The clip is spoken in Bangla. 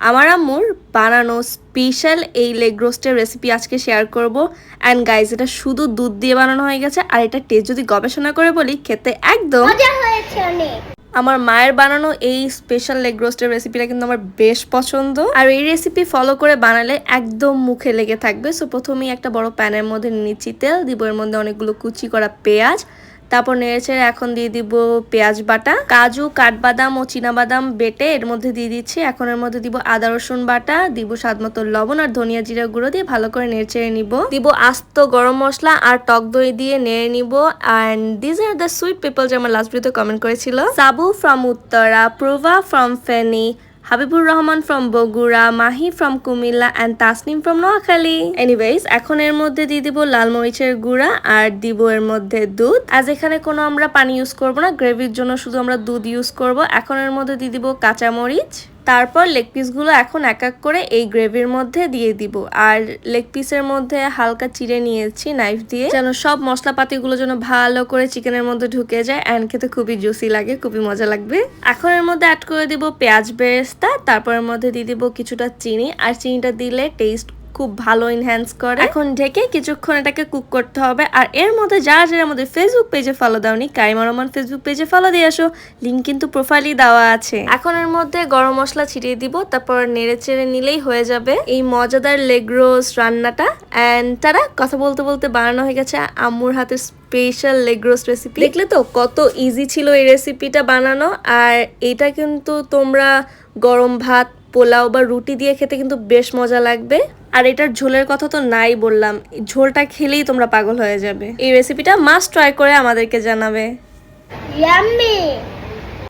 আমার আম্মুর বানানো স্পেশাল এই লেগ রোস্টের রেসিপি আজকে শেয়ার করব। অ্যান্ড গাইজ, এটা শুধু দুধ দিয়ে বানানো হয়ে গেছে, আর এটা টেস্ট যদি গবেষণা করে বলি, খেতে একদম মজা হয়েছে অনেক। আমার মায়ের বানানো এই স্পেশাল লেগ রোস্টের রেসিপিটা কিন্তু আমার বেশ পছন্দ, আর এই রেসিপি ফলো করে বানালে একদম মুখে লেগে থাকবে। সো প্রথমেই একটা বড় প্যানের মধ্যে নিচ্ছি তেল, দিব এর মধ্যে অনেকগুলো কুচি করা পেঁয়াজ, তারপর নেড়েচেড়ে এখন দিয়ে দিব পেঁয়াজ বাটা, কাজু, কাঠবাদাম ও চীনাবাদাম বেটে এর মধ্যে দিয়ে দিচ্ছি। এখন এর মধ্যে দিব আদা রসুন বাটা, দিব স্বাদ মতো লবণ আর ধনিয়া জিরা গুঁড়ো দিয়ে ভালো করে নেড়েচেড়ে নিব। দিব আস্ত গরম মশলা আর টক দই দিয়ে নেড়ে নিব। And this are the sweet people যে আমার লাস্ট ভিডিওতে কমেন্ট করেছিল। সাবু from Uttara, Prabha from Feni, Habibur Rahman from Bogura, Mahi from Comilla and Tasnim from Noakhali. Anyways, এখন এর মধ্যে দিয়ে দিব লাল মরিচের গুঁড়া আর দিব এর মধ্যে দুধ। আজ এখানে কোনো আমরা পানি ইউজ করব না, গ্রেভির জন্য শুধু আমরা দুধ ইউজ করব। এখন এর মধ্যে দিয়ে দিব কাঁচামরিচ, তারপর লেগ পিসগুলো এখন এক এক করে এই গ্রেভির মধ্যে দিয়ে দিব। আর লেগ পিসের মধ্যে হালকা চিড়ে নিয়েছি নাইফ দিয়ে, যেন সব মশলাপাতিগুলো যেন ভালো করে চিকেনের মধ্যে ঢুকে যায় অ্যান্ড খেতে খুবই জুসি লাগে, খুবই মজা লাগবে। এখন এর মধ্যে অ্যাড করে দিব পেঁয়াজ বেরেস্তা, তারপর এর মধ্যে দিয়ে দিব কিছুটা চিনি, আর চিনিটা দিলে টেস্ট খুব ভালো এনহ্যান্স করে। এখন ঢেকে কিছুক্ষণ এটাকে কুক করতে হবে। আর এর মধ্যে যারা আমাদের ফেসবুক পেজে ফলো দাওনি, কারিমা রহমান ফেসবুক পেজে ফলো দিয়ে আসো, লিঙ্ক কিন্তু প্রোফাইলই দেওয়া আছে। এখন এর মধ্যে গরম মশলা ছিটিয়ে দিব, তারপর নেড়ে চেড়ে নিলেই হয়ে যাবে এই মজাদার লেগ রোস্ট রান্নাটা। অ্যান্ড তারা কথা বলতে বলতে বানানো হয়ে গেছে আম্মুর হাতের স্পেশাল লেগ রোস্ট রেসিপি। দেখলে তো কত ইজি ছিল এই রেসিপিটা বানানো। আর এটা কিন্তু তোমরা গরম ভাত, পোলাও বা রুটি দিয়ে খেতে কিন্তু বেশ মজা লাগবে। আর এটার ঝোলের কথা তো নাই বললাম, ঝোলটা খেলেই তোমরা পাগল হয়ে যাবে। এই রেসিপিটা মাস্ট ট্রাই করে আমাদেরকে জানাবে। ইয়াম্মি।